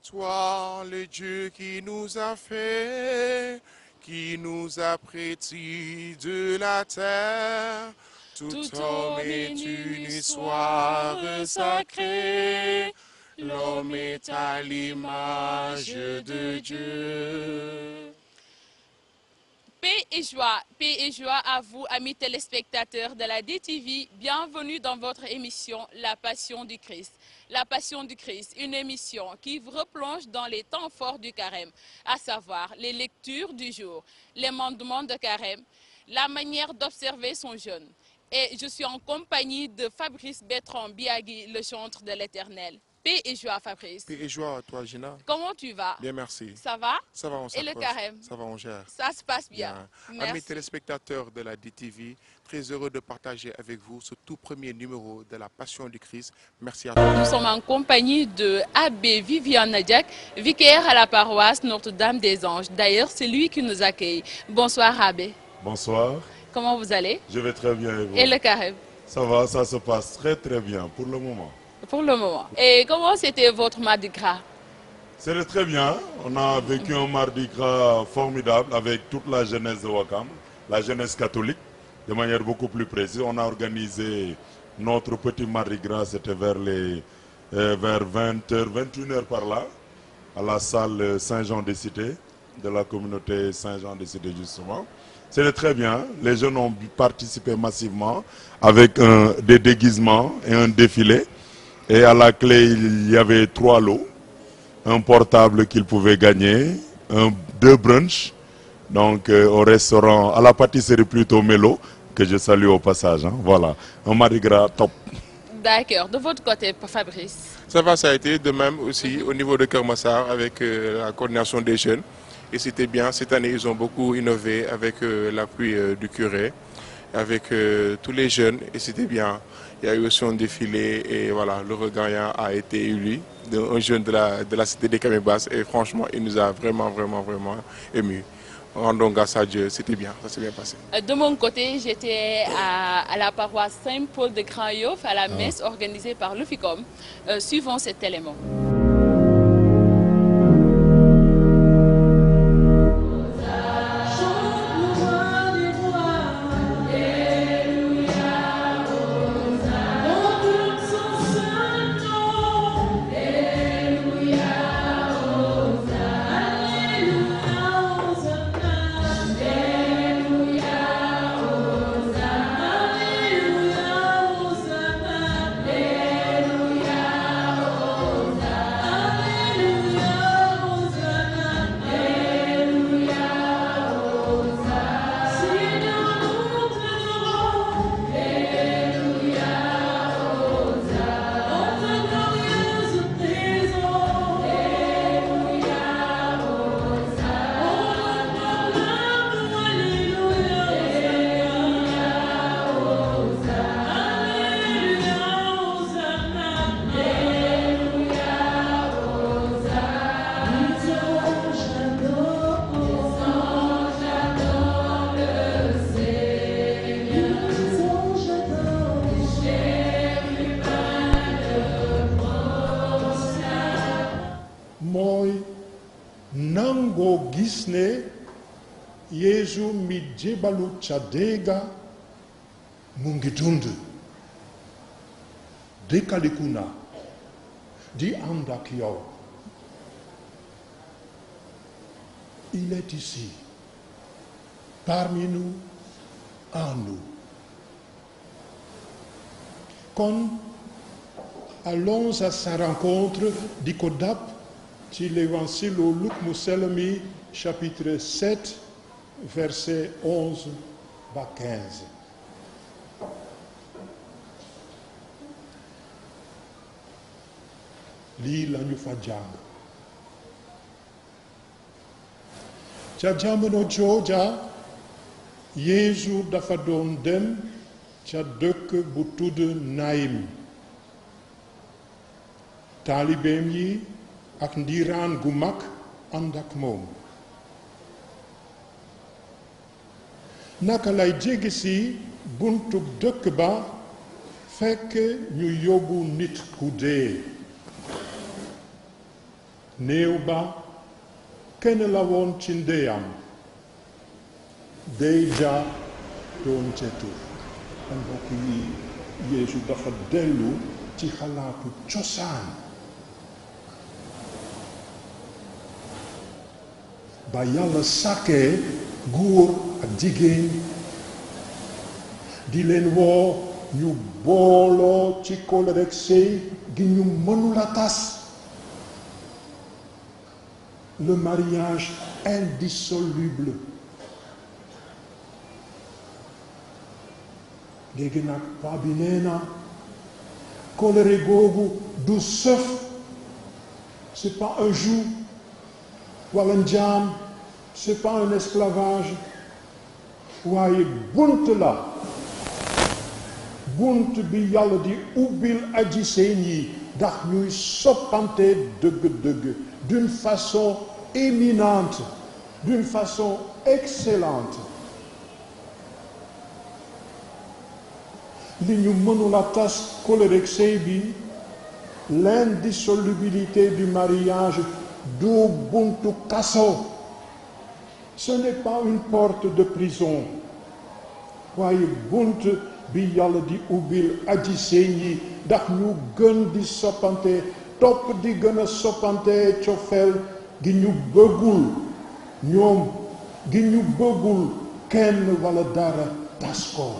toi, le Dieu qui nous a fait, qui nous a prêté de la terre. Tout homme est une histoire sacrée. L'homme est à l'image de Dieu. Paix et joie à vous, amis téléspectateurs de la DTV. Bienvenue dans votre émission La Passion du Christ. La Passion du Christ, une émission qui vous replonge dans les temps forts du carême, à savoir les lectures du jour, les mandements de carême, la manière d'observer son jeûne. Et je suis en compagnie de Fabrice Bertrand Biagui, le chantre de l'Éternel. Paix et joie, Fabrice. Paix et joie à toi, Gina. Comment tu vas? Bien, merci. Ça va? Ça va, on Et le s'approche. carême? Ça va, on gère. Ça se passe bien. Bien. Amis téléspectateurs de la DTV, très heureux de partager avec vous ce tout premier numéro de la Passion du Christ. Merci à tous. Nous sommes en compagnie de Abbé Vivian Nadjak, vicaire à la paroisse Notre-Dame des Anges. D'ailleurs, c'est lui qui nous accueille. Bonsoir, Abbé. Bonsoir. Comment vous allez? Je vais très bien et vous? Et le carême? Ça va, ça se passe très très bien pour le moment. Pour le moment. Et comment c'était votre Mardi Gras? C'était très bien. On a vécu un Mardi Gras formidable avec toute la jeunesse de Ouakam, la jeunesse catholique, de manière beaucoup plus précise. On a organisé notre petit Mardi Gras, c'était vers 20h, 21h par là, à la salle Saint-Jean-des-Cités, de la communauté Saint-Jean-des-Cités justement. C'était très bien. Les jeunes ont participé massivement avec des déguisements et un défilé. Et à la clé, il y avait 3 lots. Un portable qu'ils pouvaient gagner, 2 brunchs, donc au restaurant, à la pâtisserie plutôt Mélo, que je salue au passage. Hein. Voilà, un Mardi Gras top. D'accord. De votre côté, Fabrice? Ça va, ça a été de même aussi au niveau de Kermassar avec la coordination des jeunes. Et c'était bien. Cette année, ils ont beaucoup innové avec l'appui du curé, avec tous les jeunes. Et c'était bien. Il y a eu aussi un défilé et voilà, le gagnant a été élu, un jeune de la cité des Camébas. Et franchement, il nous a vraiment émus. Rendons grâce à Dieu, c'était bien, ça s'est bien passé. De mon côté, j'étais à la paroisse Saint-Paul de Grand-Yoff, à la messe organisée par le FICOM. Suivons cet élément. Yesu mi jebalu chadega mungidundu dekalikuna di andakio. Il est ici, parmi nous, en nous. Quand allons à sa rencontre di Kodap, ci l'évangile au Luc Mousselmi, chapitre 7, verset 11 à 15. Lii la ñu fa jàng. Ca jamono jooja Yeesu dafa doon dem ca dëkk bu tudd Naim. Taalibeem yi ak ndiiraan gu mag ànd ak moom. Naka lay jéggi si buntu dëkk ba fekk ñu yóbbu nit ku dee. néew ba kenn la woon ci ndeyam déjà doon ca tur kon mbokk yi Yeesu dafa dellu ci xalaatu cosaan ba Yàlla sàkkee góor ak jigéen di leen woo ñu booloo ci kóllëre sëy gi ñu mënula tas le mariage indissoluble léegi nag paa bi nee na kóllëre googu du sëf c'est pas un joug wala njaam c'est pas un esclavage waaye bunt la bunt bi Yàlla di ubbil aji seen yi ndax ñuy soppante dëgg-dëgg d'une façon éminente d'une façon excellente li ñu mënula tas kóllëre sëy bi l'indissolubilité du mariage du buntu kaso ce n'est pas une porte de prison waaye bunt bi Yàlla di ubbil aji sëy yi ndax ñu gën di soppante topp di gën a soppante cofeel gi ñu bëggul ñoom gi ñu bëggul kenn wala dara tas ko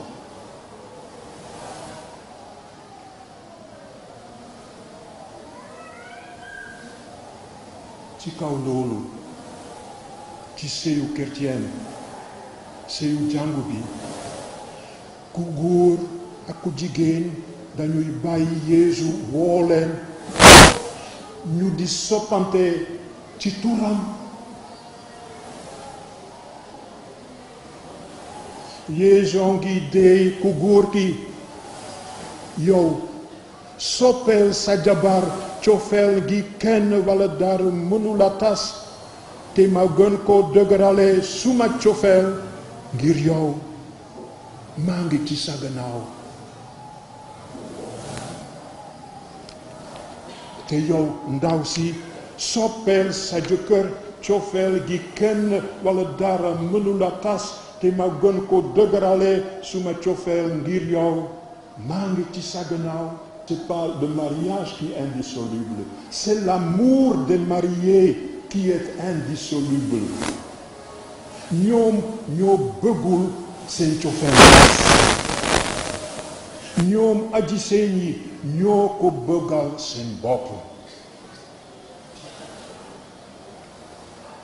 ci kaw loolu ci sëyu chrétien sëyu jàngu bi ku góor ak ku jigéen dañuy bàyyi Yeesu woo leen ñu di soppante ci turam Yeesu ngi déey ku góor ki yow soppeel sa jabar cofeel gi kenn wala dara mënula tas te ma gën ko dëgërale suma cofeel ngir yow maa ngi ci sa gannaaw te yow ndaw si soppeel sa jëkkër cofeel gi kenn wala dara mënula tas te ma gën ko dëgërale suma cofeel ngir yow maa ngi ci sa gannaaw. C'est pas le mariage qui est indissoluble, c'est l'amour des mariés qui est indissoluble. ñoom ñoo bëggul seen cofeel ñoom aji seen yi ñoo ko bëggal seen bopp.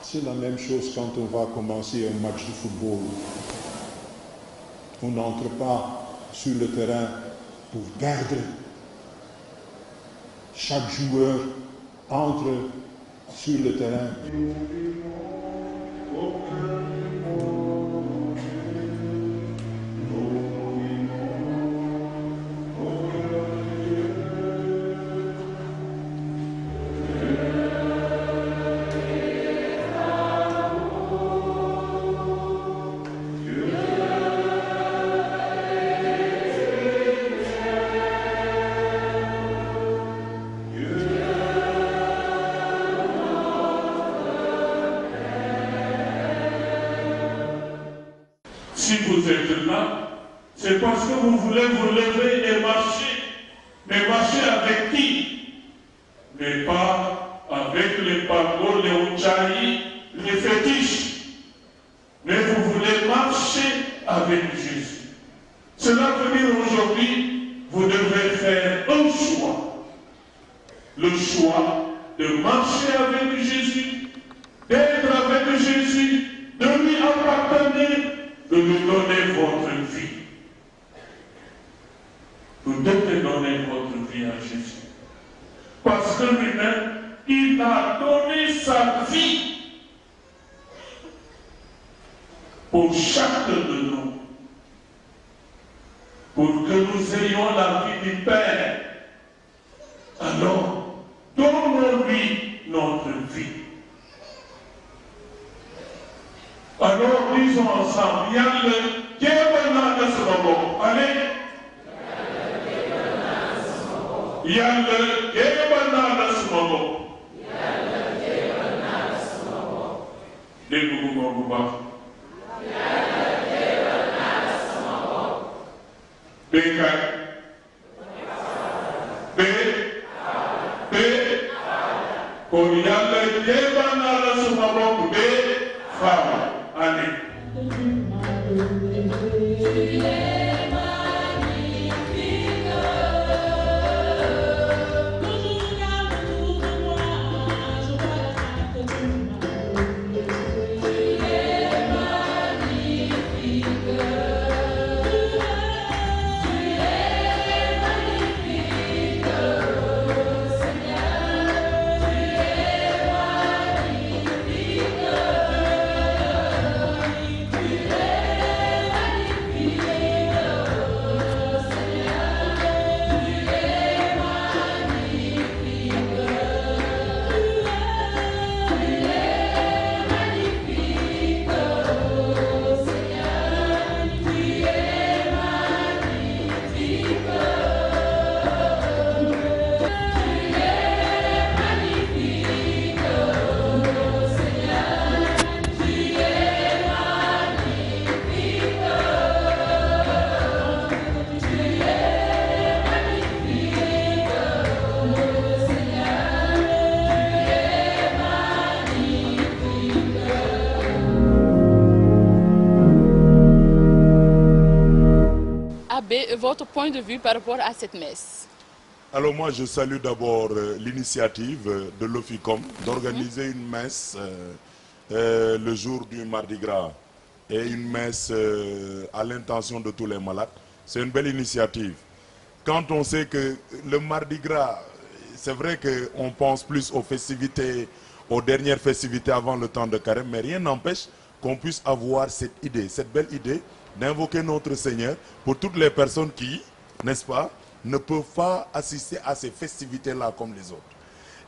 C'est la même chose quand on va commencer un match de football. On n'entre pas sur le terrain pour perdre. Chaque joueur entre sur le terrain. Si vous êtes là, c'est parce que vous voulez vous lever et marcher. Mais marcher avec qui? Mais pas avec les pagos, les ouchaïs, les fétiches. Mais vous voulez marcher avec Jésus. Cela veut dire aujourd'hui, vous devez faire un choix. Le choix de marcher avec Jésus, d'être avec Jésus, de lui appartenir, de lui donner votre vie. Vous devez donner votre vie à Jésus. Parce que lui-même, il a donné sa vie pour chacun de nous. Pour que nous ayons la vie du Père. Alors, donnons-lui notre vie. Alors, disons ensemble, Yalla, Kébana de Sobo. Allez. Yalla, Kébana de Sobo. wax béykat kon yàlla jébbal naa la suma bopp bee faama ane Votre point de vue par rapport à cette messe? Alors moi, je salue d'abord l'initiative de l'OFICOM d'organiser une messe le jour du Mardi Gras et une messe à l'intention de tous les malades. C'est une belle initiative. Quand on sait que le Mardi Gras, c'est vrai qu'on pense plus aux festivités, aux dernières festivités avant le temps de carême, mais rien n'empêche qu'on puisse avoir cette idée, cette belle idée d'invoquer notre Seigneur pour toutes les personnes qui, n'est-ce pas, ne peuvent pas assister à ces festivités-là comme les autres.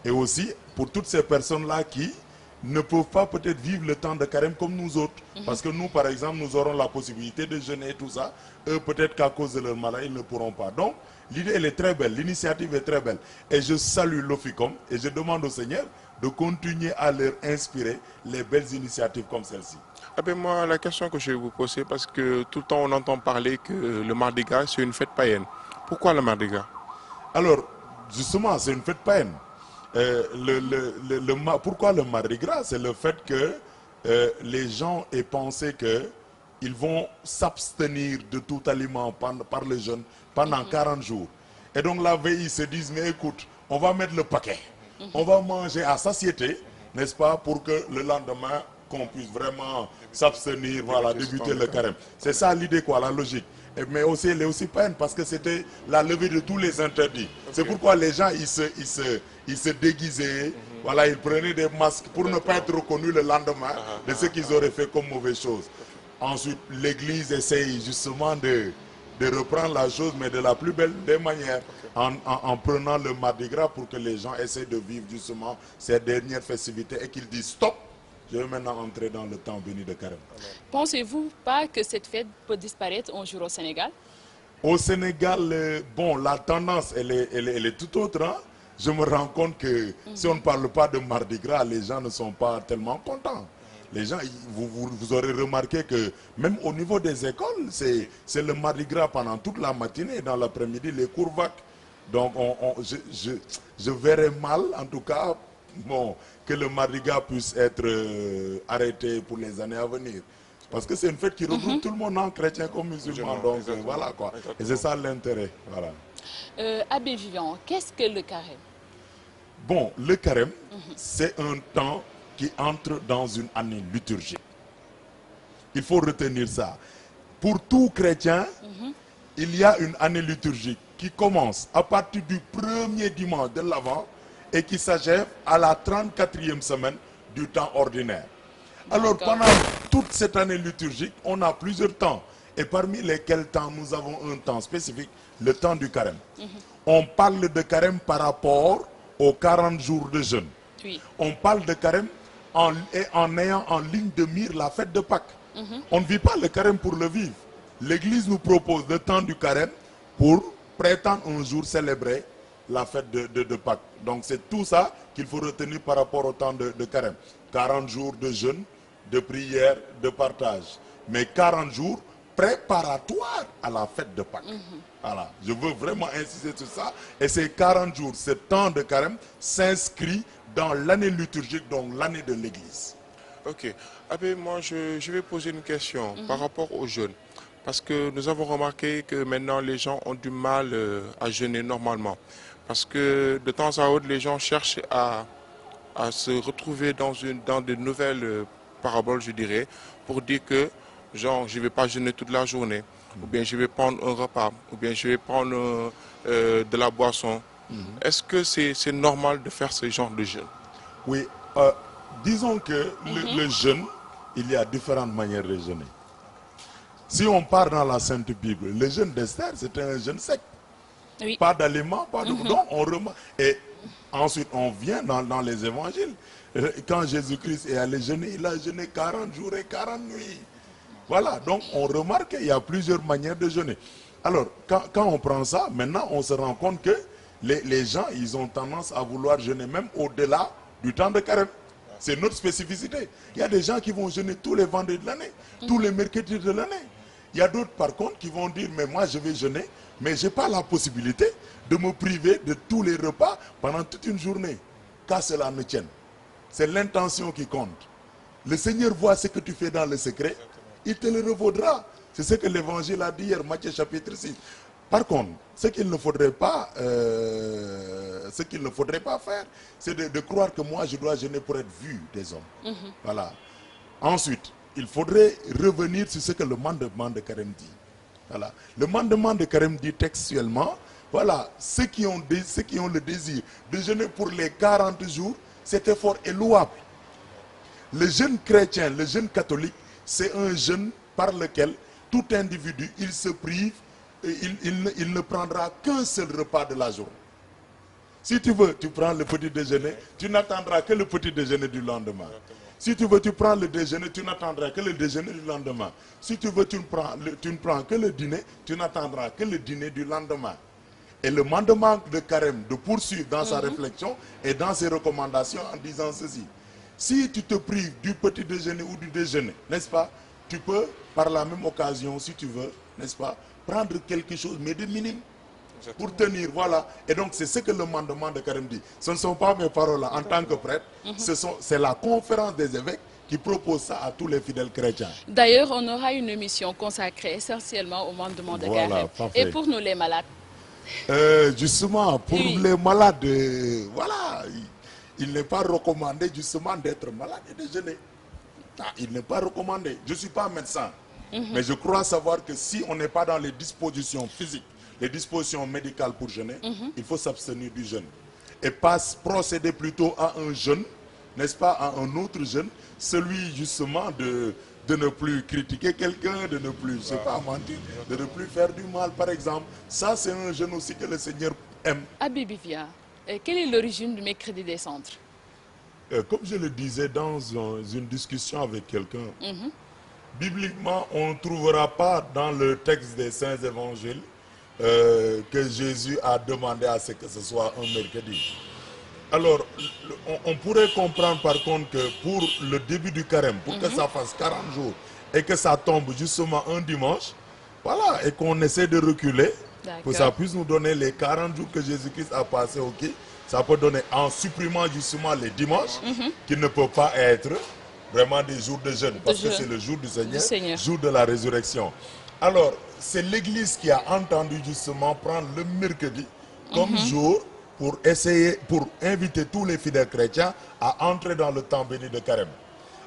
Et aussi pour toutes ces personnes-là qui ne peuvent pas peut-être vivre le temps de carême comme nous autres. Parce que nous, par exemple, nous aurons la possibilité de jeûner et tout ça. Eux, peut-être qu'à cause de leur maladie, ils ne pourront pas. Donc, l'idée, elle est très belle. L'initiative est très belle. Et je salue l'OFICOM et je demande au Seigneur de continuer à leur inspirer les belles initiatives comme celle-ci. Ah ben moi, la question que je vais vous poser, parce que tout le temps on entend parler que le Mardi Gras c'est une fête païenne. Pourquoi le Mardi Gras? Alors, justement, c'est une fête païenne. Pourquoi le Mardi Gras? C'est le fait que les gens aient pensé qu'ils vont s'abstenir de tout aliment par le jeûne pendant 40 jours. Et donc la veille, ils se disent, mais écoute, on va mettre le paquet. On va manger à satiété, n'est-ce pas, pour que le lendemain, qu'on puisse vraiment s'abstenir, voilà, débuter le carême. C'est ça l'idée, quoi, la logique. Mais aussi, elle est aussi peine parce que c'était la levée de tous les interdits. C'est pourquoi les gens, ils se déguisaient, voilà, ils prenaient des masques pour ne pas être reconnus le lendemain de ce qu'ils auraient fait comme mauvaise chose. Ensuite, l'Église essaye justement de reprendre la chose, mais de la plus belle des manières, en prenant le Mardi Gras pour que les gens essaient de vivre justement ces dernières festivités et qu'ils disent stop. Je vais maintenant entrer dans le temps béni de carême. Pensez-vous pas que cette fête peut disparaître un jour au Sénégal? Au Sénégal, bon, la tendance, elle est tout autre. Hein? Je me rends compte que si on ne parle pas de Mardi Gras, les gens ne sont pas tellement contents. Les gens, vous aurez remarqué que même au niveau des écoles, c'est le Mardi Gras pendant toute la matinée et dans l'après-midi, les cours vaques. Donc, je verrais mal, en tout cas, bon, que le Mardi Gras puisse être arrêté pour les années à venir. Parce que c'est une fête qui regroupe tout le monde, hein, chrétien comme musulman. Donc voilà quoi. Et c'est ça l'intérêt. Voilà. Abbé Vivian, qu'est-ce que le carême? Bon, le carême, c'est un temps qui entre dans une année liturgique. Il faut retenir ça. Pour tout chrétien, il y a une année liturgique qui commence à partir du premier dimanche de l'Avent et qui s'achève à la 34e semaine du temps ordinaire. Alors pendant toute cette année liturgique, on a plusieurs temps. Et parmi lesquels temps nous avons un temps spécifique, le temps du carême. On parle de carême par rapport aux 40 jours de jeûne. Oui. On parle de carême en ayant en ligne de mire la fête de Pâques. On ne vit pas le carême pour le vivre. L'Église nous propose le temps du carême pour prétendre un jour célébrer la fête de Pâques. Donc c'est tout ça qu'il faut retenir par rapport au temps de carême. 40 jours de jeûne de prière, de partage. Mais 40 jours préparatoires à la fête de Pâques. Voilà, je veux vraiment insister sur ça. Et ces 40 jours, ce temps de carême s'inscrit dans l'année liturgique, donc l'année de l'Église. Ok. Abbé, moi, je vais poser une question par rapport au jeûne. Parce que nous avons remarqué que maintenant, les gens ont du mal à jeûner normalement. Parce que de temps à autre, les gens cherchent à se retrouver dans de nouvelles paraboles, je dirais, pour dire que, genre, je ne vais pas jeûner toute la journée, ou bien je vais prendre un repas, ou bien je vais prendre de la boisson. Est-ce que c'est normal de faire ce genre de jeûne? Oui, disons que le jeûne, il y a différentes manières de jeûner. Si on part dans la Sainte Bible, le jeûne d'Esther, c'était un jeûne sec. Oui. Pas d'aliments, pas de... Donc, on remarque. Et ensuite, on vient dans les évangiles. Quand Jésus-Christ est allé jeûner, il a jeûné 40 jours et 40 nuits. Voilà, donc on remarque qu'il y a plusieurs manières de jeûner. Alors, quand on prend ça, maintenant, on se rend compte que les gens, ils ont tendance à vouloir jeûner même au-delà du temps de carême. C'est notre spécificité. Il y a des gens qui vont jeûner tous les vendredis de l'année, tous les mercredis de l'année. Il y a d'autres, par contre, qui vont dire, mais moi, je vais jeûner, mais je n'ai pas la possibilité de me priver de tous les repas pendant toute une journée. Qu'à cela ne tienne. C'est l'intention qui compte. Le Seigneur voit ce que tu fais dans le secret, il te le revaudra. C'est ce que l'Évangile a dit hier, Matthieu chapitre 6. Par contre, ce qu'il ne faudrait pas faire, c'est de croire que moi, je dois jeûner pour être vu des hommes. Voilà. Ensuite, il faudrait revenir sur ce que le mandement de carême dit. Voilà. Le mandement de carême dit textuellement, voilà, ceux qui ont le désir de jeûner pour les 40 jours, cet effort est louable. Le jeûne chrétien, le jeûne catholique, c'est un jeûne par lequel tout individu, il se prive, il ne prendra qu'un seul repas de la journée. Si tu veux, tu prends le petit déjeuner, tu n'attendras que le petit déjeuner du lendemain. Si tu veux, tu prends le déjeuner, tu n'attendras que le déjeuner du lendemain. Si tu veux, tu ne prends que le dîner, tu n'attendras que le dîner du lendemain. Et le mandement de carême de poursuivre dans sa réflexion et dans ses recommandations en disant ceci. Si tu te prives du petit déjeuner ou du déjeuner, n'est-ce pas, tu peux, par la même occasion, si tu veux, n'est-ce pas, prendre quelque chose, mais de minime, pour tenir, voilà. Et donc, c'est ce que le mandement de carême dit. Ce ne sont pas mes paroles en tant que prêtre, c'est la conférence des évêques qui propose ça à tous les fidèles chrétiens. D'ailleurs, on aura une émission consacrée essentiellement au mandement de carême. Parfait. Et pour nous les malades? Justement, pour les malades, voilà, il n'est pas recommandé justement d'être malade et de jeûner. Il n'est pas recommandé. Je ne suis pas médecin, mais je crois savoir que si on n'est pas dans les dispositions physiques, les dispositions médicales pour jeûner, il faut s'abstenir du jeûne. Et procéder plutôt à un jeûne, n'est-ce pas, à un autre jeûne, celui justement de ne plus critiquer quelqu'un, de ne plus, je sais pas, mentir, de ne plus faire du mal, par exemple. Ça, c'est un jeûne aussi que le Seigneur aime. Abbé Bivia, quelle est l'origine du mercredi des cendres? Comme je le disais dans une discussion avec quelqu'un, bibliquement, on ne trouvera pas dans le texte des Saints Évangiles que Jésus a demandé à ce que ce soit un mercredi. Alors, on pourrait comprendre par contre que pour le début du carême, pour que ça fasse 40 jours et que ça tombe justement un dimanche, voilà, et qu'on essaie de reculer, pour que ça puisse nous donner les 40 jours que Jésus-Christ a passé au quai, ça peut donner, en supprimant justement les dimanches, qui ne peuvent pas être vraiment des jours de jeûne, parce que c'est le jour du Seigneur, jour de la résurrection. Alors, c'est l'Église qui a entendu justement prendre le mercredi comme jour pour inviter tous les fidèles chrétiens à entrer dans le temps béni de carême.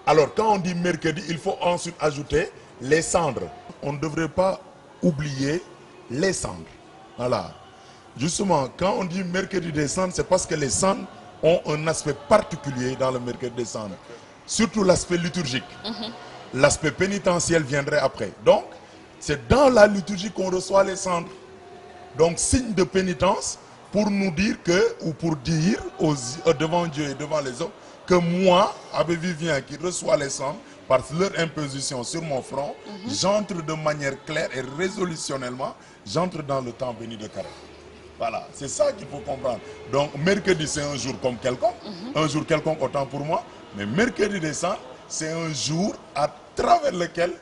Alors, quand on dit mercredi, il faut ensuite ajouter les cendres. On ne devrait pas oublier les cendres. Voilà. Justement, quand on dit mercredi des cendres, c'est parce que les cendres ont un aspect particulier dans le mercredi des cendres. Surtout l'aspect liturgique. L'aspect pénitentiel viendrait après. Donc, c'est dans la liturgie qu'on reçoit les cendres. Donc, signe de pénitence pour nous dire que, ou pour dire devant Dieu et devant les hommes, que moi, Abbé Vivien, qui reçois les cendres, par leur imposition sur mon front, j'entre de manière claire et résolutionnellement, j'entre dans le temps béni de carême. Voilà, c'est ça qu'il faut comprendre. Donc, mercredi, c'est un jour comme quelconque, un jour quelconque autant pour moi, mais mercredi des cendres, c'est un jour à travers lequel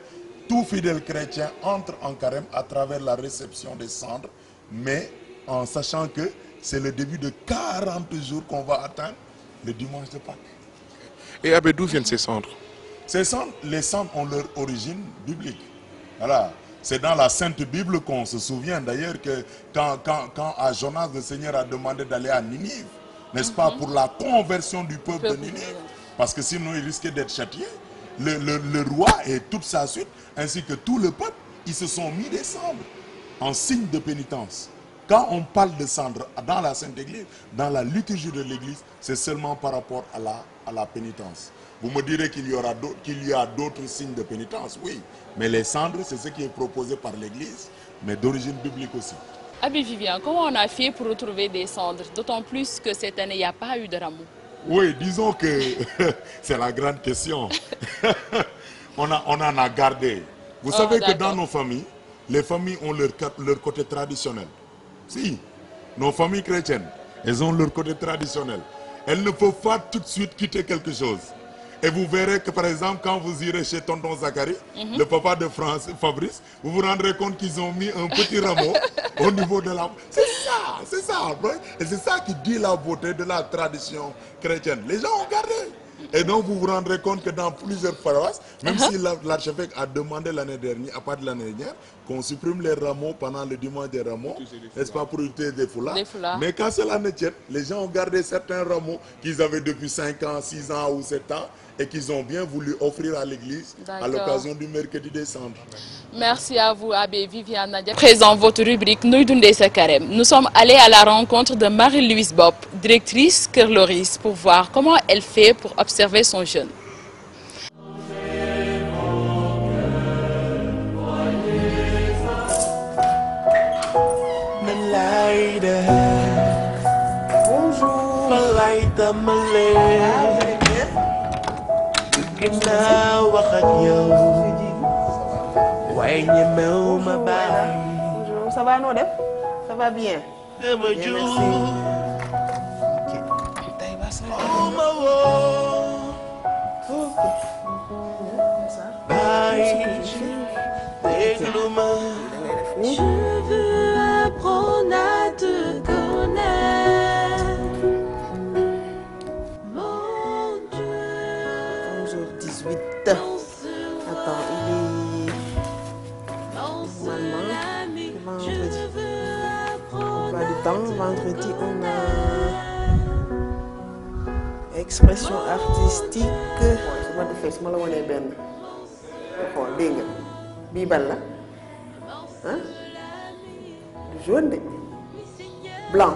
tout fidèle chrétien entre en carême à travers la réception des cendres, mais en sachant que c'est le début de 40 jours qu'on va atteindre le dimanche de Pâques. Et Abbé, d'où viennent ces cendres? Ces cendres, les cendres ont leur origine biblique. Voilà. C'est dans la Sainte Bible qu'on se souvient d'ailleurs que quand à Jonas, le Seigneur a demandé d'aller à Ninive, n'est-ce pas, pour la conversion du peuple de Ninive, parce que sinon il risquait d'être châtié. Le roi et toute sa suite, ainsi que tout le peuple, ils se sont mis des cendres en signe de pénitence. Quand on parle de cendres dans la Sainte Église, dans la liturgie de l'Église, c'est seulement par rapport à la pénitence. Vous me direz qu'il y a d'autres signes de pénitence, oui. Mais les cendres, c'est ce qui est proposé par l'Église, mais d'origine biblique aussi. Abbé Vivian, comment on a fait pour retrouver des cendres? D'autant plus que cette année, il n'y a pas eu de rameau. Oui, disons que c'est la grande question. on en a gardé. Vous savez que dans nos familles, les familles ont leur côté traditionnel. Si, nos familles chrétiennes, elles ont leur côté traditionnel. Elles ne peuvent pas tout de suite quitter quelque chose. Et vous verrez que par exemple, quand vous irez chez tonton Zacharie, le papa de Fabrice, vous vous rendrez compte qu'ils ont mis un petit rameau au niveau de la... C'est ça. Et c'est ça qui dit la beauté de la tradition chrétienne. Les gens ont gardé. Et donc vous vous rendrez compte que dans plusieurs paroisses, même si l'archevêque a demandé l'année dernière, à part de l'année dernière, qu'on supprime les rameaux pendant le dimanche des rameaux, n'est-ce pas, pour utiliser des foulards. Mais quand cela ne tient, les gens ont gardé certains rameaux qu'ils avaient depuis 5 ans, 6 ans ou 7 ans et qu'ils ont bien voulu offrir à l'église à l'occasion du mercredi des cendres. Merci à vous, Abbé Vivian Nadia. Présent votre rubrique Nuy Dundé sa Carême. Nous sommes allés à la rencontre de Marie-Louise Bopp, directrice Kër Loris, pour voir comment elle fait pour observer son jeûne. Bonjour, ça va, Nodem? Ça va bien? Bien, merci. Je veux apprendre à te connaître, mon Dieu. 11h18. Attends, il est... Vendredi. Pas de temps. Vendredi, on a... expression artistique. Je vais te faire ce que je vais faire. Bibal là. Hein? Jaune, blanc.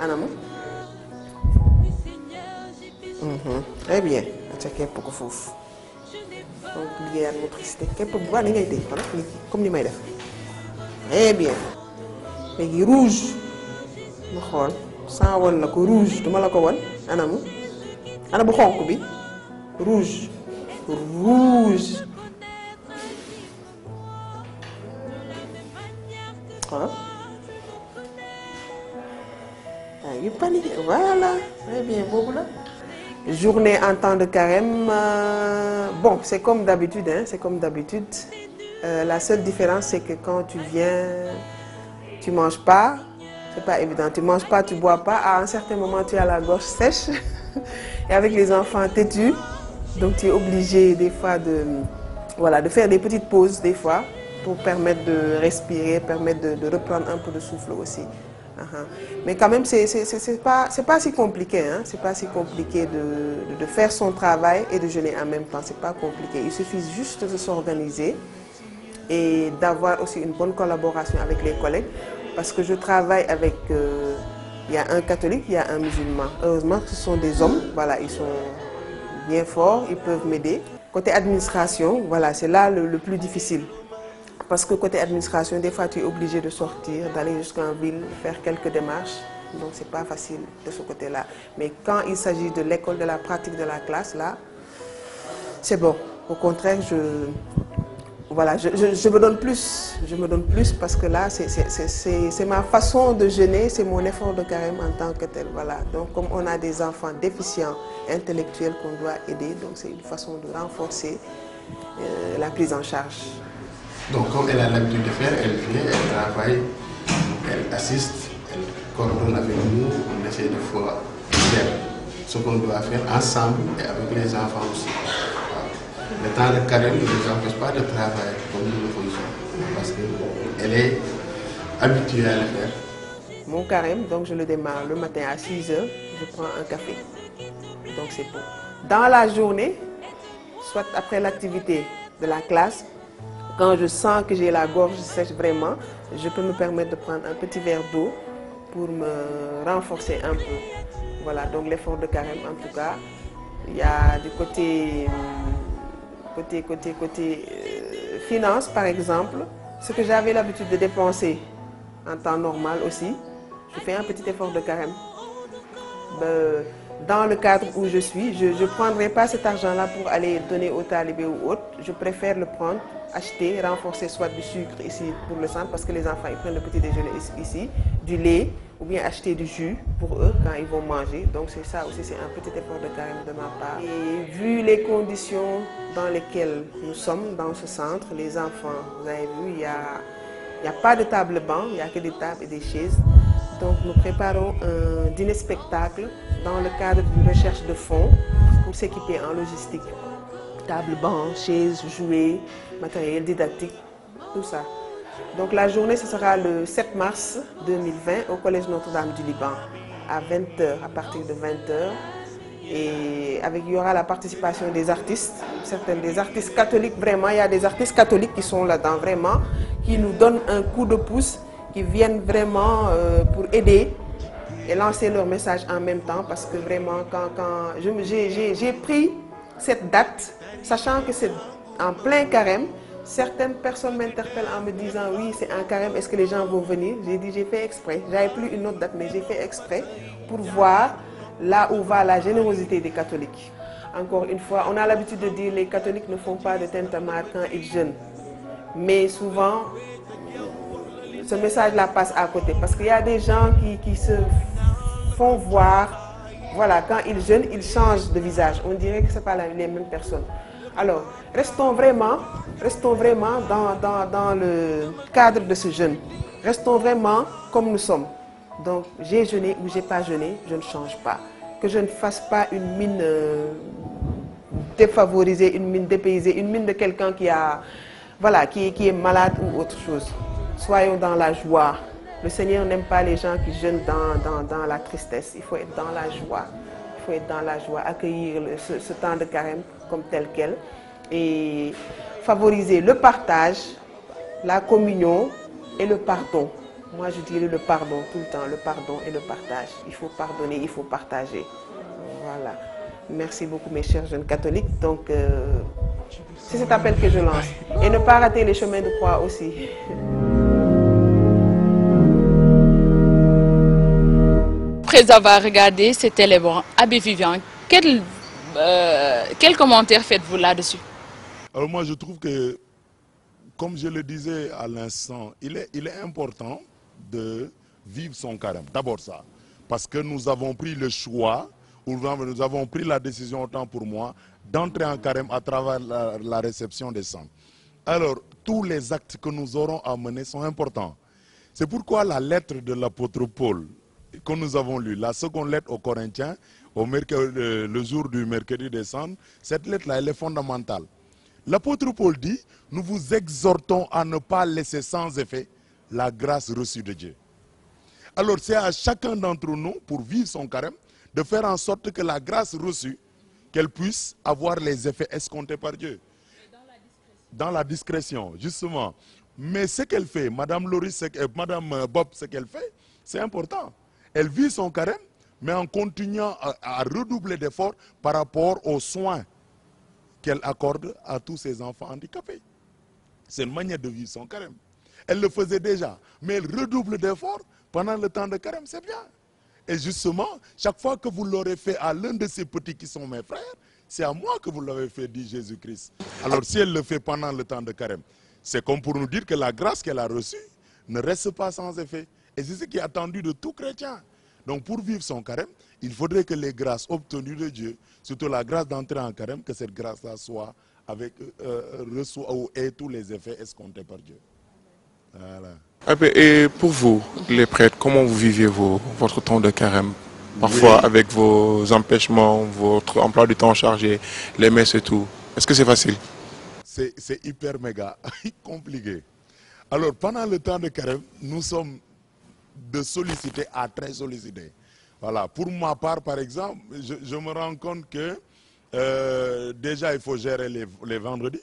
Anamou. Très bien. Attaquez pour que vous. Donc, il y a une motricité. Qu'est-ce que vous voyez? Comme ni maïda. Très bien. Mais rouge. Sans wall, rouge. Tu m'as dit Anamou. Anamou xonk rouge. Rouge. Voilà, très bien, journée en temps de carême, bon, c'est comme d'habitude, hein, c'est comme d'habitude. La seule différence, c'est que quand tu viens, tu manges pas, c'est pas évident, tu manges pas, tu bois pas, à un certain moment, tu as la gorge sèche, et avec les enfants têtus, donc tu es obligé des fois de faire des petites pauses, des fois, pour permettre de respirer, permettre de reprendre un peu de souffle aussi. Mais quand même, c'est pas si compliqué, hein? C'est pas si compliqué de faire son travail et de jeûner en même temps. C'est pas compliqué. Il suffit juste de s'organiser et d'avoir aussi une bonne collaboration avec les collègues. Parce que je travaille avec, il y a un catholique, il y a un musulman. Heureusement que ce sont des hommes, voilà, ils sont bien forts, ils peuvent m'aider. Côté administration, voilà, c'est là le plus difficile. Parce que côté administration, des fois tu es obligé de sortir, d'aller jusqu'en ville, faire quelques démarches. Donc c'est pas facile de ce côté-là. Mais quand il s'agit de l'école, de la pratique de la classe, là, c'est bon. Au contraire, voilà, je me donne plus. Je me donne plus parce que là, c'est ma façon de jeûner, c'est mon effort de carême en tant que tel. Voilà. Donc, comme on a des enfants déficients intellectuels qu'on doit aider, donc c'est une façon de renforcer la prise en charge. Donc, comme elle a l'habitude de faire, elle vient, elle travaille, elle assiste, elle coordonne avec nous, on essaie de faire ce qu'on doit faire ensemble et avec les enfants aussi. Le temps de carême ne nous empêche pas de travailler comme nous le faisons, parce qu'elle est habituée à le faire. Mon carême, donc je le démarre le matin à 6 h, je prends un café. Donc c'est bon. Dans la journée, soit après l'activité de la classe, quand je sens que j'ai la gorge sèche vraiment, je peux me permettre de prendre un petit verre d'eau pour me renforcer un peu. Voilà, donc l'effort de carême en tout cas, il y a du côté finance par exemple, ce que j'avais l'habitude de dépenser en temps normal aussi, je fais un petit effort de carême. Dans le cadre où je suis, je ne prendrai pas cet argent-là pour aller donner au talibé ou autre. Je préfère le prendre, acheter, renforcer soit du sucre ici pour le centre, parce que les enfants ils prennent le petit déjeuner ici, du lait, ou bien acheter du jus pour eux quand ils vont manger. Donc c'est ça aussi, c'est un petit effort de carême de ma part. Et vu les conditions dans lesquelles nous sommes dans ce centre, les enfants, vous avez vu, il n'y a pas de table banc, il n'y a que des tables et des chaises. Donc nous préparons un dîner-spectacle dans le cadre d'une recherche de fonds pour s'équiper en logistique. Table, banc, chaises, jouets, matériel didactique, tout ça. Donc la journée, ce sera le 7 mars 2020 au Collège Notre-Dame du Liban à 20 h, à partir de 20 h. Et il y aura la participation des artistes, des artistes catholiques, vraiment, il y a des artistes catholiques qui sont là-dedans, vraiment, qui nous donnent un coup de pouce, qui viennent vraiment pour aider et lancer leur message en même temps, parce que vraiment, quand j'ai pris cette date, sachant que c'est en plein carême, certaines personnes m'interpellent en me disant oui, c'est un carême, est-ce que les gens vont venir? J'ai dit j'ai fait exprès, j'avais plus une autre date, mais j'ai fait exprès pour voir là où va la générosité des catholiques. Encore une fois, on a l'habitude de dire les catholiques ne font pas de tintamarre quand ils jeûnent, mais souvent ce message-là passe à côté, parce qu'il y a des gens qui se font voir, voilà, quand ils jeûnent, ils changent de visage. On dirait que ce n'est pas les mêmes personnes. Alors, restons vraiment dans le cadre de ce jeûne. Restons vraiment comme nous sommes. Donc, j'ai jeûné ou j'ai pas jeûné, je ne change pas. Que je ne fasse pas une mine défavorisée, une mine dépaysée, une mine de quelqu'un qui est malade ou autre chose. Soyons dans la joie. Le Seigneur n'aime pas les gens qui jeûnent dans la tristesse. Il faut être dans la joie. Il faut être dans la joie, accueillir ce temps de carême comme tel quel et favoriser le partage, la communion et le pardon. Moi, je dirais le pardon tout le temps, le pardon et le partage. Il faut pardonner, il faut partager. Voilà. Merci beaucoup, mes chers jeunes catholiques. Donc, c'est cet appel que je lance. Et ne pas rater les chemins de croix aussi. Après avoir regardé cet élément, Abbé Vivian, quel commentaire faites-vous là-dessus? Alors moi, je trouve que, comme je le disais à l'instant, il est important de vivre son carême. D'abord ça, parce que nous avons pris le choix, nous avons pris la décision, autant pour moi, d'entrer en carême à travers la réception des saints. Alors, tous les actes que nous aurons à mener sont importants. C'est pourquoi la lettre de l'apôtre Paul, que nous avons lue, la seconde lettre aux Corinthiens, le jour du mercredi des cendres, cette lettre-là, elle est fondamentale. L'apôtre Paul dit, nous vous exhortons à ne pas laisser sans effet la grâce reçue de Dieu. Alors c'est à chacun d'entre nous, pour vivre son carême, de faire en sorte que la grâce reçue, qu'elle puisse avoir les effets escomptés par Dieu. Dans la discrétion, justement. Mais ce qu'elle fait, Madame Bob, ce qu'elle fait, c'est important. Elle vit son carême, mais en continuant à redoubler d'efforts par rapport aux soins qu'elle accorde à tous ses enfants handicapés. C'est une manière de vivre son carême. Elle le faisait déjà, mais elle redouble d'efforts pendant le temps de carême, c'est bien. Et justement, chaque fois que vous l'aurez fait à l'un de ces petits qui sont mes frères, c'est à moi que vous l'avez fait, dit Jésus-Christ. Alors si elle le fait pendant le temps de carême, C'est comme pour nous dire que la grâce qu'elle a reçue ne reste pas sans effet. Et c'est ce qui est attendu de tout chrétien. Donc pour vivre son carême, il faudrait que les grâces obtenues de Dieu, surtout la grâce d'entrer en carême, que cette grâce-là soit avec, reçoit ou ait tous les effets escomptés par Dieu. Voilà. Et pour vous, les prêtres, comment vous vivez votre temps de carême? Parfois avec vos empêchements, votre emploi du temps chargé, les messes et tout. Est-ce que c'est facile? C'est hyper méga compliqué. Alors pendant le temps de carême, nous sommes de sollicités à très sollicités. Voilà. Pour ma part, par exemple, je me rends compte que déjà il faut gérer les vendredis.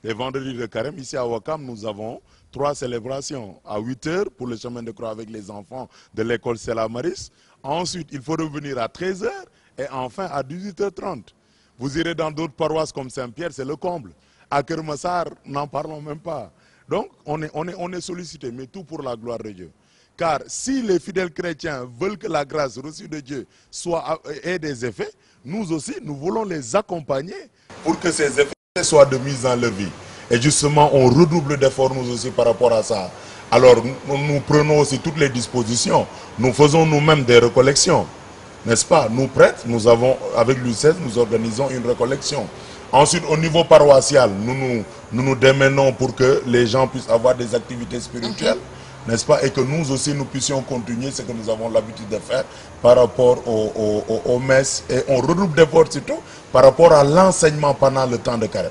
Les vendredis de carême, ici à Ouakam, nous avons 3 célébrations. À 8 h pour le chemin de croix avec les enfants de l'école Stella Maris. Ensuite, il faut revenir à 13 h et enfin à 18 h 30. Vous irez dans d'autres paroisses comme Saint-Pierre, c'est le comble. À Kermassar, n'en parlons même pas. Donc, on est sollicité, mais tout pour la gloire de Dieu. Car si les fidèles chrétiens veulent que la grâce reçue de Dieu ait des effets, nous aussi, nous voulons les accompagner pour que ces effets soient de mise en œuvre. Et justement, on redouble d'efforts nous aussi par rapport à ça. Alors, nous prenons aussi toutes les dispositions. Nous faisons nous-mêmes des recollections. N'est-ce pas? Nous prêtres, nous avons, avec l'UCES, nous organisons une recollection. Ensuite, au niveau paroissial, nous démenons pour que les gens puissent avoir des activités spirituelles, n'est-ce pas? Et que nous aussi, nous puissions continuer ce que nous avons l'habitude de faire par rapport aux messes. Et on redouble d'efforts surtout par rapport à l'enseignement pendant le temps de carême.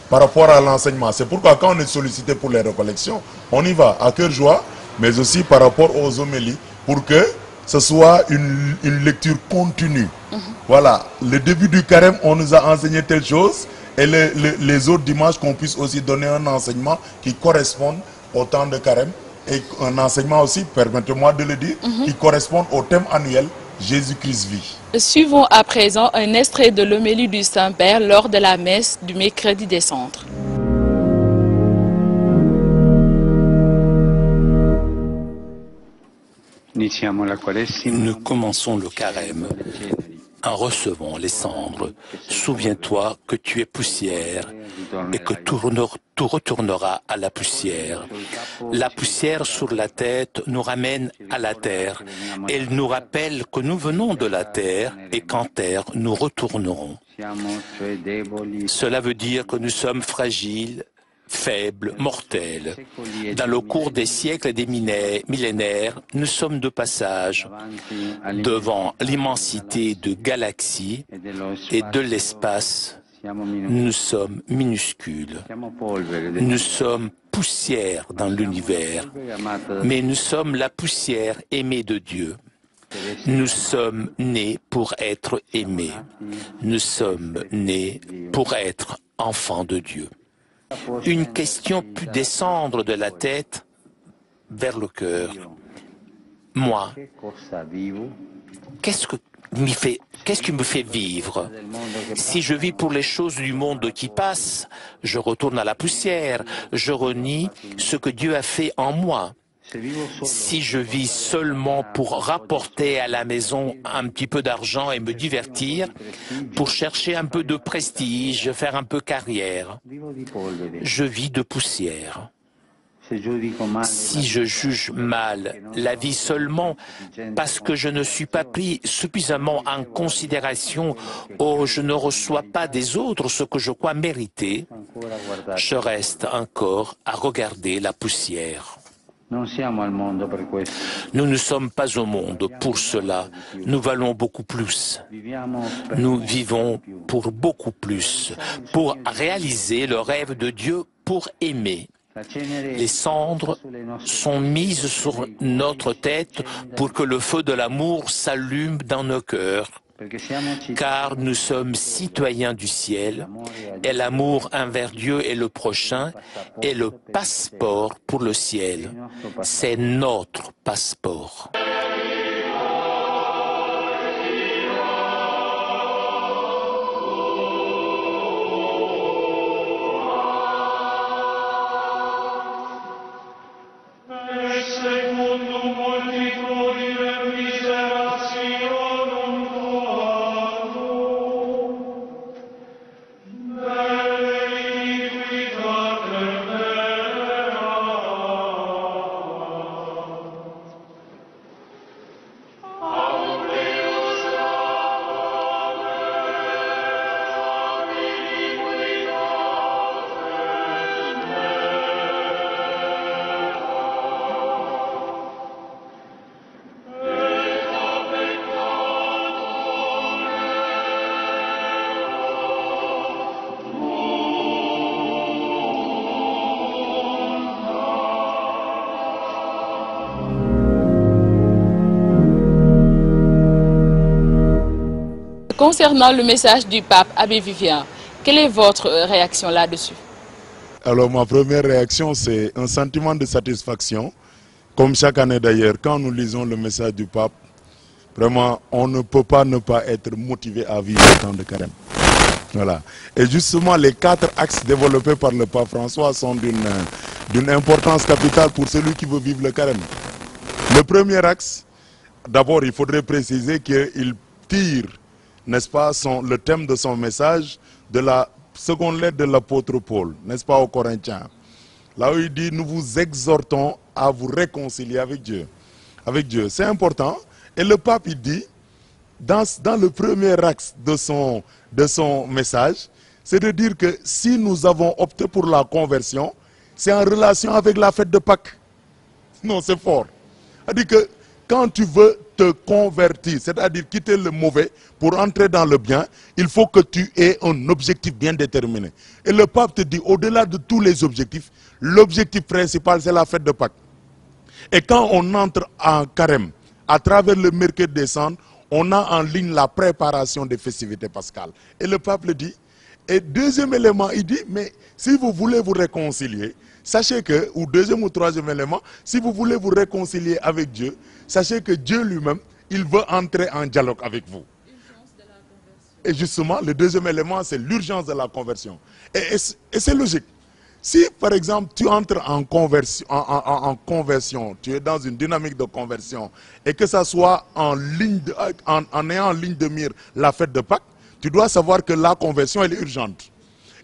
Par rapport à l'enseignement. C'est pourquoi quand on est sollicité pour les recollections, on y va à cœur joie, mais aussi par rapport aux homélies, pour que ce soit une lecture continue. Voilà, le début du carême, on nous a enseigné telle chose, et les autres dimanches, qu'on puisse aussi donner un enseignement qui corresponde au temps de carême, et un enseignement aussi, permettez-moi de le dire, qui corresponde au thème annuel Jésus-Christ vit. Suivons à présent un extrait de l'homélie du Saint-Père lors de la messe du mercredi des Cendres. Nous commençons le carême en recevant les cendres. Souviens-toi que tu es poussière et que tout retournera à la poussière. La poussière sur la tête nous ramène à la terre. Elle nous rappelle que nous venons de la terre et qu'en terre nous retournerons. Cela veut dire que nous sommes fragiles, faibles, mortels. Dans le cours des siècles et des millénaires, nous sommes de passage devant l'immensité de galaxies et de l'espace. Nous sommes minuscules. Nous sommes poussière dans l'univers, mais nous sommes la poussière aimée de Dieu. Nous sommes nés pour être aimés. Nous sommes nés pour être enfants de Dieu. Une question peut descendre de la tête vers le cœur. Moi, qu'est-ce qui me fait vivre? Si je vis pour les choses du monde qui passent, je retourne à la poussière, je renie ce que Dieu a fait en moi. Si je vis seulement pour rapporter à la maison un petit peu d'argent et me divertir, pour chercher un peu de prestige, faire un peu carrière, je vis de poussière. Si je juge mal la vie seulement parce que je ne suis pas pris suffisamment en considération ou je ne reçois pas des autres ce que je crois mériter, je reste encore à regarder la poussière. Nous ne sommes pas au monde pour cela. Nous valons beaucoup plus. Nous vivons pour beaucoup plus, pour réaliser le rêve de Dieu, pour aimer. Les cendres sont mises sur notre tête pour que le feu de l'amour s'allume dans nos cœurs. Car nous sommes citoyens du ciel et l'amour envers Dieu et le prochain est le passeport pour le ciel. C'est notre passeport. Belle concernant le message du pape Abbé Vivien, quelle est votre réaction là-dessus? Alors ma première réaction, c'est un sentiment de satisfaction. Comme chaque année d'ailleurs, quand nous lisons le message du pape, vraiment, on ne peut pas ne pas être motivé à vivre le temps de carême. Voilà. Et justement, les 4 axes développés par le pape François sont d'une importance capitale pour celui qui veut vivre le carême. Le premier axe, d'abord, il faudrait préciser qu'il tire, n'est-ce pas, le thème de son message de la seconde lettre de l'apôtre Paul, n'est-ce pas, aux Corinthiens. Là où il dit, nous vous exhortons à vous réconcilier avec Dieu. Avec Dieu, c'est important. Et le pape, il dit, dans le premier axe de son message, c'est de dire que si nous avons opté pour la conversion, c'est en relation avec la fête de Pâques. Non, c'est fort. C'est-à-dire que quand tu veux te convertir, c'est-à-dire quitter le mauvais pour entrer dans le bien, il faut que tu aies un objectif bien déterminé. Et le pape te dit, au-delà de tous les objectifs, l'objectif principal, c'est la fête de Pâques. Et quand on entre en carême, à travers le mercredi des cendres, on a en ligne la préparation des festivités pascales. Et le pape le dit. Et deuxième élément, il dit, mais si vous voulez vous réconcilier, sachez que, ou deuxième ou troisième élément, si vous voulez vous réconcilier avec Dieu, sachez que Dieu lui-même, il veut entrer en dialogue avec vous. Et justement, le deuxième élément, c'est l'urgence de la conversion. Et c'est logique. Si, par exemple, tu entres en conversion, tu es dans une dynamique de conversion, et que ça soit en ayant en ligne de mire la fête de Pâques, tu dois savoir que la conversion, elle est urgente.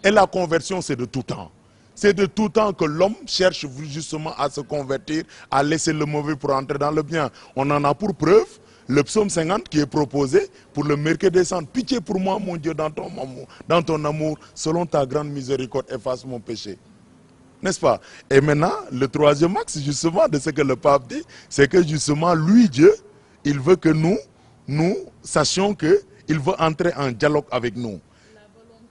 Et la conversion, c'est de tout temps. C'est de tout temps que l'homme cherche justement à se convertir, à laisser le mauvais pour entrer dans le bien. On en a pour preuve le psaume 50 qui est proposé pour le mercredi des cendres. Pitié pour moi, mon Dieu, dans ton amour, selon ta grande miséricorde, efface mon péché. N'est-ce pas? Et maintenant, le troisième axe, justement, de ce que le pape dit, c'est que justement, lui, Dieu, il veut que nous sachions qu'il veut entrer en dialogue avec nous.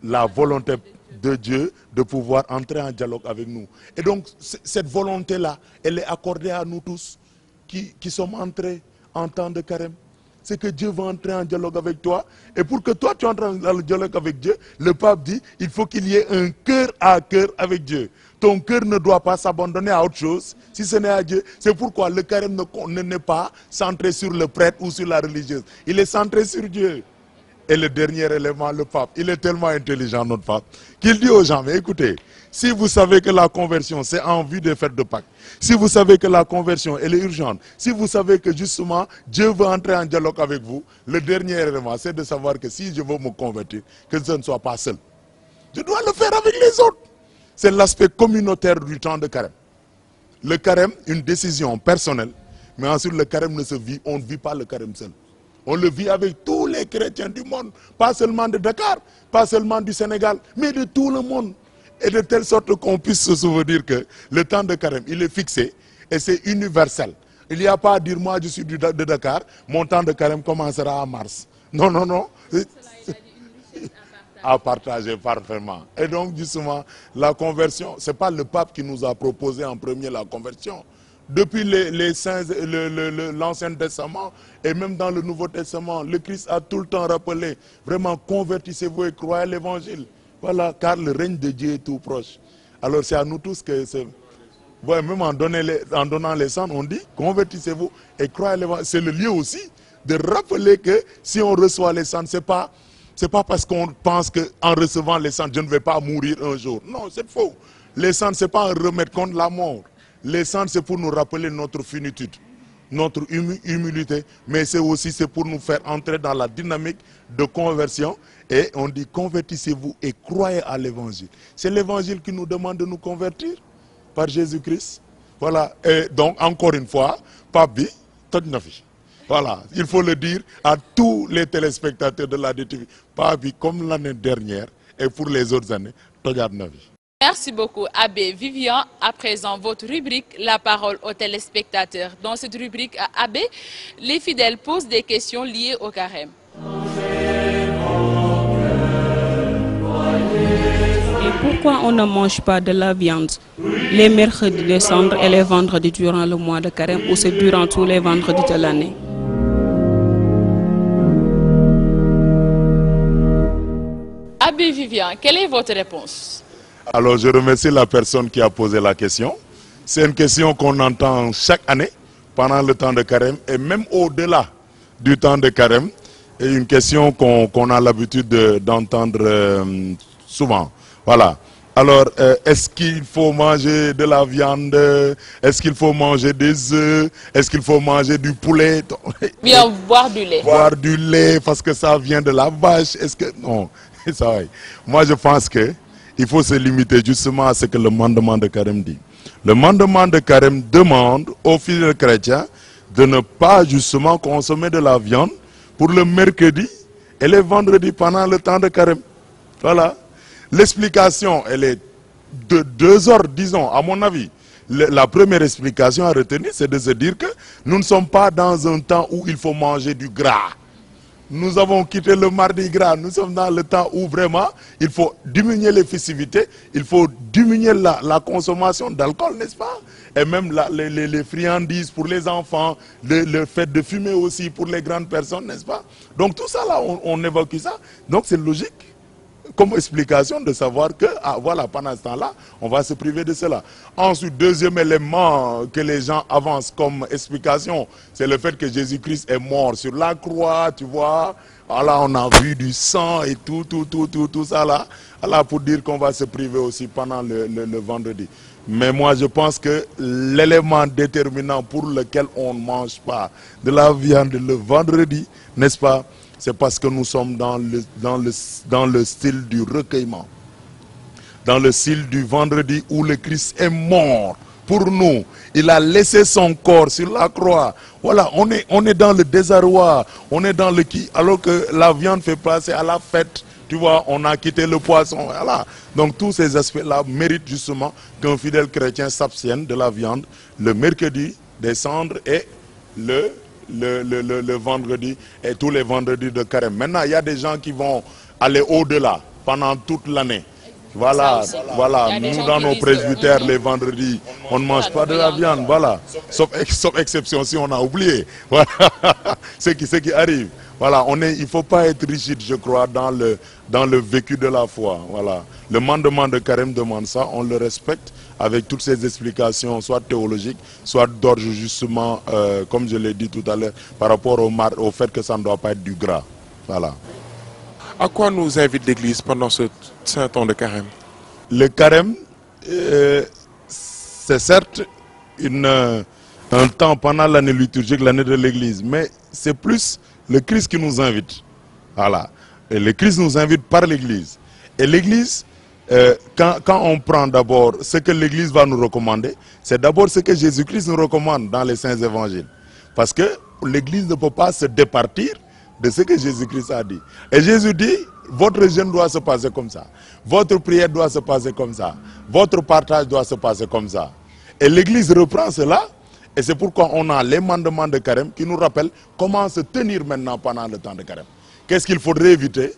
La volonté de Dieu de pouvoir entrer en dialogue avec nous. Et donc, cette volonté-là, elle est accordée à nous tous qui sommes entrés en temps de carême. C'est que Dieu va entrer en dialogue avec toi. Et pour que toi, tu entres en dialogue avec Dieu, le pape dit, il faut qu'il y ait un cœur à cœur avec Dieu. Ton cœur ne doit pas s'abandonner à autre chose, si ce n'est à Dieu. C'est pourquoi le carême n'est pas centré sur le prêtre ou sur la religieuse. Il est centré sur Dieu. Et le dernier élément, le pape, il est tellement intelligent, notre pape, qu'il dit aux gens, mais écoutez, si vous savez que la conversion, c'est en vue des fêtes de Pâques, si vous savez que la conversion, elle est urgente, si vous savez que justement, Dieu veut entrer en dialogue avec vous, le dernier élément, c'est de savoir que si je veux me convertir, que je ne sois pas seul. Je dois le faire avec les autres. C'est l'aspect communautaire du temps de carême. Le carême, une décision personnelle, mais ensuite le carême ne se vit, on ne vit pas le carême seul. On le vit avec tous les chrétiens du monde, pas seulement de Dakar, pas seulement du Sénégal, mais de tout le monde. Et de telle sorte qu'on puisse se souvenir que le temps de carême, il est fixé et c'est universel. Il n'y a pas à dire, moi je suis de Dakar, mon temps de carême commencera en mars. Non, non, non. À partager parfaitement. Et donc, justement, la conversion, ce n'est pas le pape qui nous a proposé en premier la conversion. Depuis l'Ancien Testament et même dans le Nouveau Testament, le Christ a tout le temps rappelé, vraiment, convertissez-vous et croyez l'Évangile. Voilà, car le règne de Dieu est tout proche. Alors c'est à nous tous que ouais, même en donnant les cendres, on dit, convertissez-vous et croyez l'Évangile. C'est le lieu aussi de rappeler que si on reçoit les cendres, c'est pas parce qu'on pense qu'en recevant les cendres, je ne vais pas mourir un jour. Non, c'est faux. Les cendres, ce n'est pas un remède contre la mort. Les cendres, c'est pour nous rappeler notre finitude, notre humilité, mais c'est aussi pour nous faire entrer dans la dynamique de conversion. Et on dit, convertissez-vous et croyez à l'évangile. C'est l'évangile qui nous demande de nous convertir par Jésus-Christ. Voilà. Et donc, encore une fois, Pape, voilà, il faut le dire à tous les téléspectateurs de la DTV. Pape, comme l'année dernière et pour les autres années, Togar Navi. Merci beaucoup, Abbé Vivien. À présent, votre rubrique, la parole aux téléspectateurs. Dans cette rubrique, Abbé, les fidèles posent des questions liées au carême. Et pourquoi on ne mange pas de la viande les mercredis de cendres et les vendredis durant le mois de carême ou c'est durant tous les vendredis de l'année? Henri Vivian, quelle est votre réponse? Alors, je remercie la personne qui a posé la question. C'est une question qu'on entend chaque année pendant le temps de carême et même au-delà du temps de carême. Et une question qu'on a l'habitude d'entendre souvent. Voilà. Alors, est-ce qu'il faut manger de la viande? Est-ce qu'il faut manger des œufs? Est-ce qu'il faut manger du poulet? Bien, boire du lait. Boire du lait parce que ça vient de la vache. Est-ce que... Non, ça va. Moi, je pense que il faut se limiter justement à ce que le mandement de carême dit. Le mandement de carême demande aux fidèles chrétiens de ne pas justement consommer de la viande pour le mercredi et le vendredi pendant le temps de carême. Voilà. L'explication, elle est de 2 heures, disons, à mon avis. La première explication à retenir, c'est de se dire que nous ne sommes pas dans un temps où il faut manger du gras. Nous avons quitté le mardi gras, nous sommes dans le temps où vraiment il faut diminuer les festivités, il faut diminuer la consommation d'alcool, n'est-ce pas? Et même les friandises pour les enfants, le fait de fumer aussi pour les grandes personnes, n'est-ce pas? Donc tout ça là, on évoque ça, donc c'est logique comme explication de savoir que, voilà, pendant ce temps-là, on va se priver de cela. Ensuite, deuxième élément que les gens avancent comme explication, c'est le fait que Jésus-Christ est mort sur la croix, tu vois. Voilà, on a vu du sang et tout ça là. Voilà, pour dire qu'on va se priver aussi pendant le vendredi. Mais moi, je pense que l'élément déterminant pour lequel on ne mange pas de la viande le vendredi, n'est-ce pas? C'est parce que nous sommes dans le style du recueillement. Dans le style du vendredi où le Christ est mort pour nous. Il a laissé son corps sur la croix. Voilà, on est dans le désarroi. On est dans le qui. Alors que la viande fait passer à la fête. Tu vois, on a quitté le poisson. Voilà. Donc tous ces aspects-là méritent justement qu'un fidèle chrétien s'abstienne de la viande le mercredi des cendres et le vendredi et tous les vendredis de carême. Maintenant, il y a des gens qui vont aller au-delà pendant toute l'année. Voilà, voilà. Nous, dans nos presbytères, les vendredis, on ne mange pas de la viande, voilà. Sauf exception si on a oublié. Voilà. Ce qui arrive. Voilà, il ne faut pas être rigide, je crois, dans le vécu de la foi. Voilà. Le mandement de carême demande ça, on le respecte avec toutes ces explications, soit théologiques, soit d'ordre justement, comme je l'ai dit tout à l'heure, par rapport au fait que ça ne doit pas être du gras. Voilà. À quoi nous invite l'Église pendant ce saint temps de carême? Le carême, c'est certes un temps pendant l'année liturgique, l'année de l'Église, mais c'est plus le Christ qui nous invite. Voilà. Et le Christ nous invite par l'Église. Et l'Église, quand on prend d'abord ce que l'Église va nous recommander, c'est d'abord ce que Jésus-Christ nous recommande dans les saints évangiles. Parce que l'Église ne peut pas se départir de ce que Jésus-Christ a dit. Et Jésus dit, votre jeûne doit se passer comme ça. Votre prière doit se passer comme ça. Votre partage doit se passer comme ça. Et l'Église reprend cela. Et c'est pourquoi on a les mandements de carême qui nous rappellent comment se tenir maintenant pendant le temps de carême. Qu'est-ce qu'il faudrait éviter?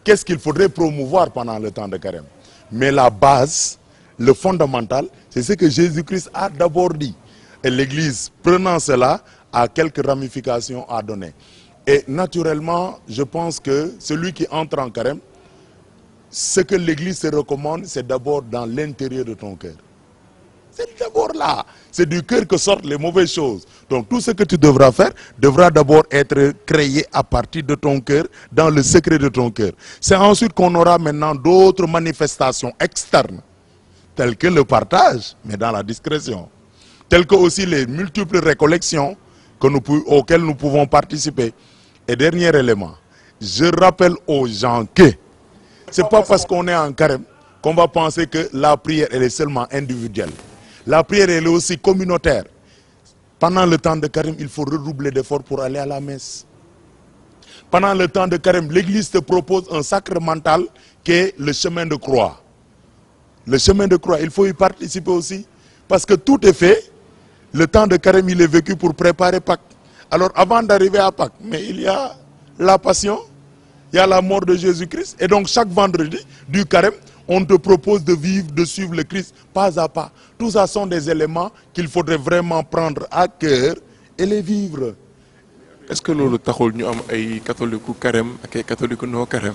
Qu'est-ce qu'il faudrait promouvoir pendant le temps de carême? Mais la base, le fondamental, c'est ce que Jésus-Christ a d'abord dit. Et l'Église, prenant cela, a quelques ramifications à donner. Et naturellement, je pense que celui qui entre en carême, ce que l'Église se recommande, c'est d'abord dans l'intérieur de ton cœur. C'est d'abord là. C'est du cœur que sortent les mauvaises choses. Donc tout ce que tu devras faire devra d'abord être créé à partir de ton cœur, dans le secret de ton cœur. C'est ensuite qu'on aura maintenant d'autres manifestations externes, telles que le partage, mais dans la discrétion. Telles que aussi les multiples récollections auxquelles nous pouvons participer. Et dernier élément, je rappelle aux gens que ce n'est pas parce qu'on est en carême qu'on va penser que la prière elle est seulement individuelle. La prière elle est aussi communautaire. Pendant le temps de carême, il faut redoubler d'efforts pour aller à la messe. Pendant le temps de carême, l'Église te propose un sacramental qui est le chemin de croix. Le chemin de croix, il faut y participer aussi. Parce que tout est fait. Le temps de carême, il est vécu pour préparer Pâques. Alors avant d'arriver à Pâques, mais il y a la passion, il y a la mort de Jésus-Christ. Et donc chaque vendredi du carême, on te propose de vivre, de suivre le Christ pas à pas. Tout ça sont des éléments qu'il faudrait vraiment prendre à cœur et les vivre. Est-ce que loolu taxul ñu am ay catholique carême ak ay catholique non carême?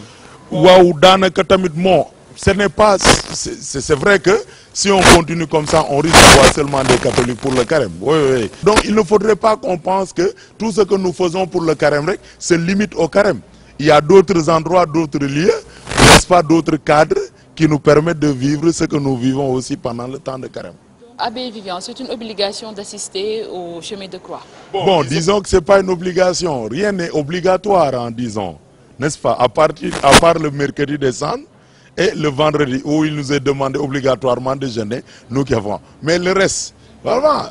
waaw daanaka tamit moo ce n'est pas c'est vrai que si on continue comme ça on risque d'avoir seulement des catholiques pour le carême. Oui, oui. Donc il ne faudrait pas qu'on pense que tout ce que nous faisons pour le carême rek se limite au carême. Il y a d'autres endroits, d'autres lieux, n'est-ce pas, d'autres cadres qui nous permettent de vivre ce que nous vivons aussi pendant le temps de carême. Abbé Vivian, c'est une obligation d'assister au chemin de croix. Bon, disons que ce n'est pas une obligation. Rien n'est obligatoire en disant, n'est-ce pas, à part le mercredi des cendres et le vendredi où il nous est demandé obligatoirement de jeûner, nous qui avons. Mais le reste, vraiment,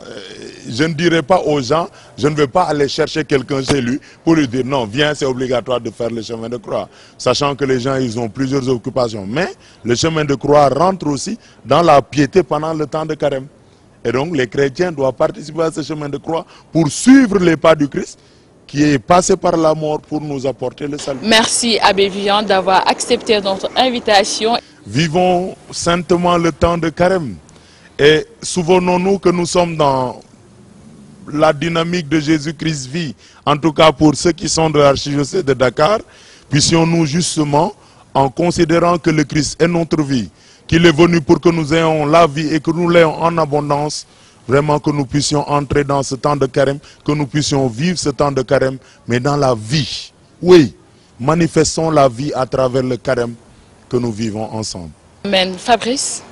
je ne dirais pas aux gens, je ne vais pas aller chercher quelqu'un chez lui pour lui dire non, viens, c'est obligatoire de faire le chemin de croix. Sachant que les gens, ils ont plusieurs occupations. Mais le chemin de croix rentre aussi dans la piété pendant le temps de carême. Et donc les chrétiens doivent participer à ce chemin de croix pour suivre les pas du Christ qui est passé par la mort pour nous apporter le salut. Merci Abbé Vivian d'avoir accepté notre invitation. Vivons saintement le temps de carême et souvenons-nous que nous sommes dans la dynamique de Jésus-Christ vie, en tout cas pour ceux qui sont de l'archidiocèse de Dakar, puissions-nous justement, en considérant que le Christ est notre vie, qu'il est venu pour que nous ayons la vie et que nous l'ayons en abondance, vraiment que nous puissions entrer dans ce temps de carême, que nous puissions vivre ce temps de carême, mais dans la vie. Oui, manifestons la vie à travers le carême que nous vivons ensemble. Amen. Fabrice?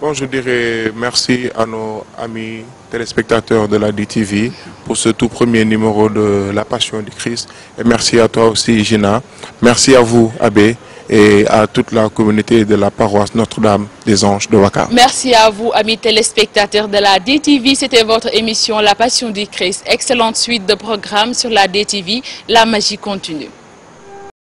Bon, je dirais merci à nos amis téléspectateurs de la DTV pour ce tout premier numéro de La Passion du Christ. Et merci à toi aussi, Gina. Merci à vous, Abbé, et à toute la communauté de la paroisse Notre-Dame des Anges de Ouakam. Merci à vous, amis téléspectateurs de la DTV. C'était votre émission La Passion du Christ. Excellente suite de programmes sur la DTV. La magie continue.